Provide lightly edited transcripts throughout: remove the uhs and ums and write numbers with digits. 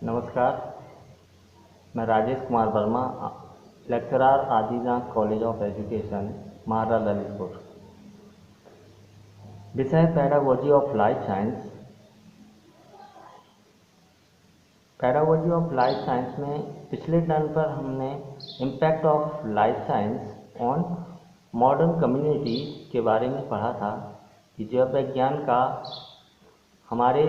नमस्कार, मैं Rajesh Kumar Verma, lecturer Adinath college of education, महारा ललितपुर। विषय pedagogy of life science. Pedagogy of life science में पिछले टर्म पर हमने impact of life science on modern community के बारे में पढ़ा था कि जैव विज्ञान का हमारे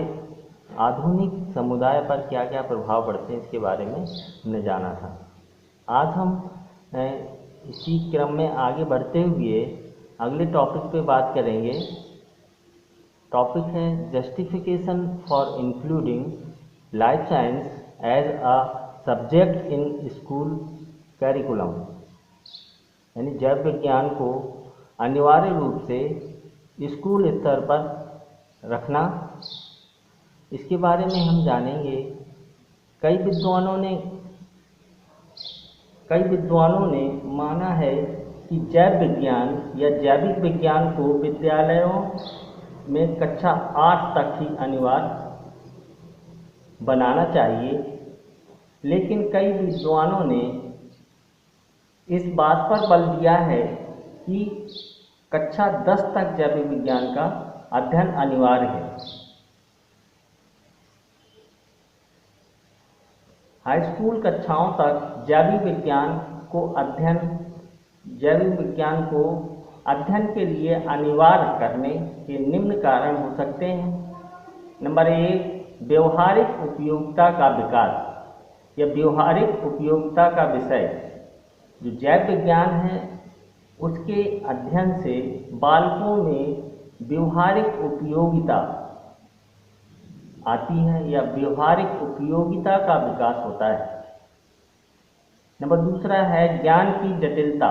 आधुनिक समुदाय पर क्या क्या प्रभाव पड़ते हैं, इसके बारे में हमने जाना था। आज हम इसी क्रम में आगे बढ़ते हुए अगले टॉपिक पे बात करेंगे। टॉपिक है justification for including life science as a subject in school curriculum, यानी जैव विज्ञान को अनिवार्य रूप से स्कूल स्तर पर रखना। इसके बारे में हम जानेंगे। कई विद्वानों ने माना है कि जैव विज्ञान या जैविक विज्ञान को विद्यालयों में कक्षा 8 तक ही अनिवार्य बनाना चाहिए, लेकिन कई विद्वानों ने इस बात पर बल दिया है कि कक्षा 10 तक जैविक विज्ञान का अध्ययन अनिवार्य है। हाई स्कूल कक्षाओं तक जैविक विज्ञान को अध्ययन के लिए अनिवार्य करने के निम्न कारण हो सकते हैं। नंबर 1, व्यवहारिक उपयोगिता का विकास या व्यवहारिक उपयोगिता का विषय। जो जैव विज्ञान है उसके अध्ययन से बालकों में व्यवहारिक उपयोगिता आती है या व्यवहारिक उपयोगिता का विकास होता है। नंबर 2 है ज्ञान की जटिलता।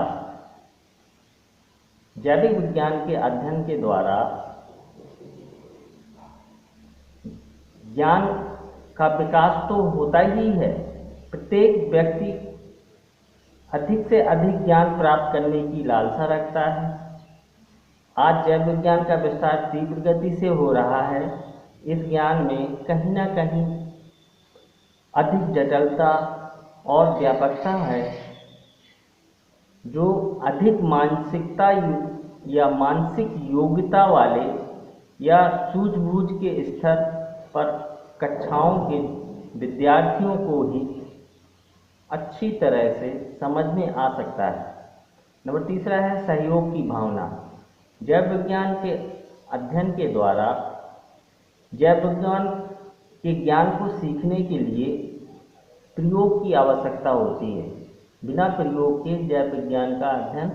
जैविक विज्ञान के अध्ययन के द्वारा ज्ञान का विकास तो होता ही है। प्रत्येक व्यक्ति अधिक से अधिक ज्ञान प्राप्त करने की लालसा रखता है। आज जैव विज्ञान का विस्तार तीव्र गति से हो रहा है। इस ज्ञान में कहीं ना कहीं अधिक जटिलता और व्यापकता है, जो अधिक मानसिकता या मानसिक योग्यता वाले या सूझबूझ के स्तर पर कक्षाओं के विद्यार्थियों को ही अच्छी तरह से समझ में आ सकता है। नंबर 3 है सहयोग की भावना। जैव विज्ञान के अध्ययन के द्वारा जैव विज्ञान के ज्ञान को सीखने के लिए प्रयोग की आवश्यकता होती है। बिना प्रयोग के जैव विज्ञान का अध्ययन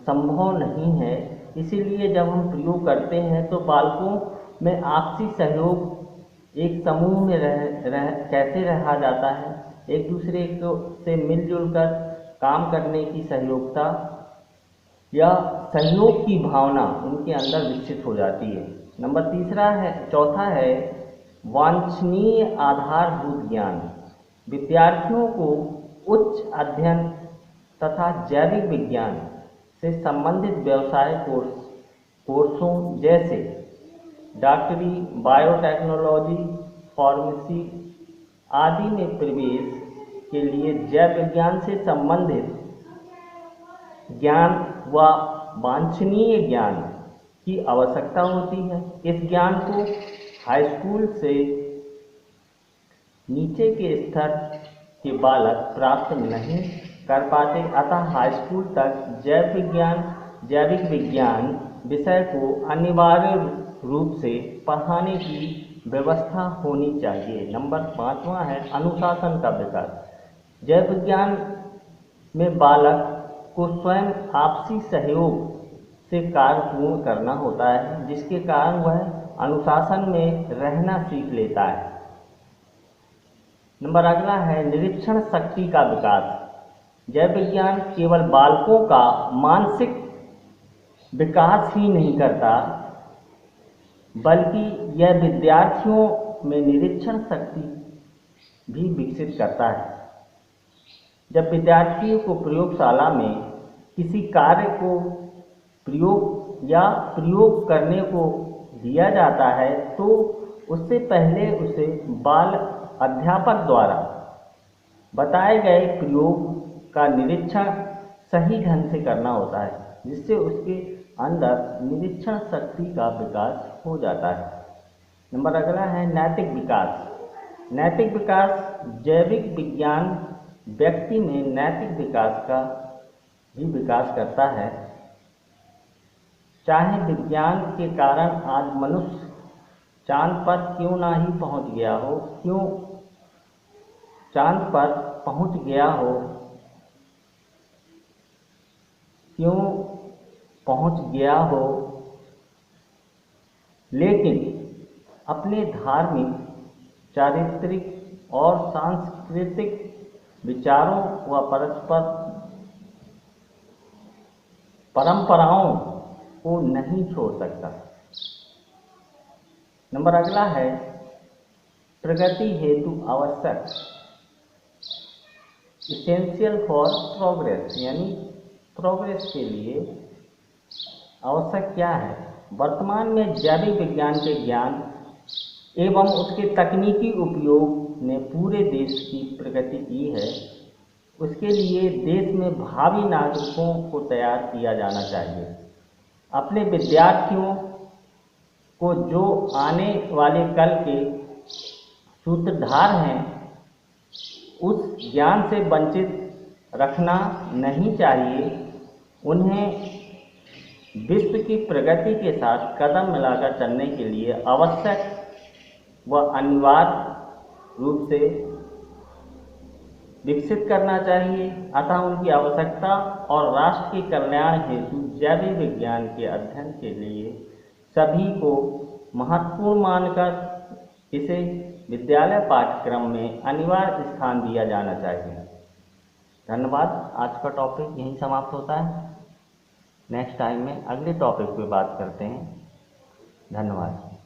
संभव नहीं है। इसीलिए जब हम प्रयोग करते हैं तो बालकों में आपसी सहयोग, एक समूह में कैसे रहा जाता है, एक दूसरे को से मिलजुल कर काम करने की सहयोगिता या सहयोग की भावना उनके अंदर विकसित हो जाती है। नंबर 4 है वांछनीय आधारभूत ज्ञान। विद्यार्थियों को उच्च अध्ययन तथा जैविक विज्ञान से संबंधित व्यवसाय कोर्सों जैसे डॉक्टरी, बायोटेक्नोलॉजी, फार्मेसी आदि में प्रवेश के लिए जैव विज्ञान से संबंधित ज्ञान व वांछनीय ज्ञान की आवश्यकता होती है। इस ज्ञान को हाई स्कूल से नीचे के स्तर के बालक प्राप्त नहीं कर पाते, अतः हाई स्कूल तक जैविक विज्ञान विषय को अनिवार्य रूप से पढ़ाने की व्यवस्था होनी चाहिए। नंबर 5 है अनुशासन का विकास। जैव विज्ञान में बालक को स्वयं आपसी सहयोग से कार्य पूर्ण करना होता है, जिसके कारण वह अनुशासन में रहना सीख लेता है। नंबर अगला है निरीक्षण शक्ति का विकास। जैव विज्ञान केवल बालकों का मानसिक विकास ही नहीं करता, बल्कि यह विद्यार्थियों में निरीक्षण शक्ति भी विकसित करता है। जब विद्यार्थियों को प्रयोगशाला में किसी कार्य को प्रयोग करने को दिया जाता है तो उससे पहले उसे बाल अध्यापक द्वारा बताए गए प्रयोग का निरीक्षण सही ढंग से करना होता है, जिससे उसके अंदर निरीक्षण शक्ति का विकास हो जाता है। नंबर अगला है नैतिक विकास। नैतिक विकास जैविक विज्ञान व्यक्ति में नैतिक विकास का भी विकास करता है। चाहे विज्ञान के कारण आज मनुष्य चांद पर क्यों ना ही पहुंच गया हो, चांद पर पहुंच गया हो, क्यों पहुंच गया हो, लेकिन अपने धार्मिक, चारित्रिक और सांस्कृतिक विचारों व परस्पर परंपराओं को नहीं छोड़ सकता। नंबर अगला है प्रगति हेतु आवश्यक, इसेंशियल फॉर प्रोग्रेस, यानी प्रोग्रेस के लिए आवश्यक क्या है। वर्तमान में जैविक विज्ञान के ज्ञान एवं उसके तकनीकी उपयोग ने पूरे देश की प्रगति की है। उसके लिए देश में भावी नागरिकों को तैयार किया जाना चाहिए। अपने विद्यार्थियों को, जो आने वाले कल के सूत्रधार हैं, उस ज्ञान से वंचित रखना नहीं चाहिए। उन्हें विश्व की प्रगति के साथ कदम मिलाकर चलने के लिए आवश्यक व अनिवार्य रूप से विकसित करना चाहिए। अतः उनकी आवश्यकता और राष्ट्र के कल्याण हेतु जैविक विज्ञान के अध्ययन के लिए सभी को महत्वपूर्ण मानकर इसे विद्यालय पाठ्यक्रम में अनिवार्य स्थान दिया जाना चाहिए। धन्यवाद। आज का टॉपिक यहीं समाप्त होता है। नेक्स्ट टाइम में अगले टॉपिक पे बात करते हैं। धन्यवाद।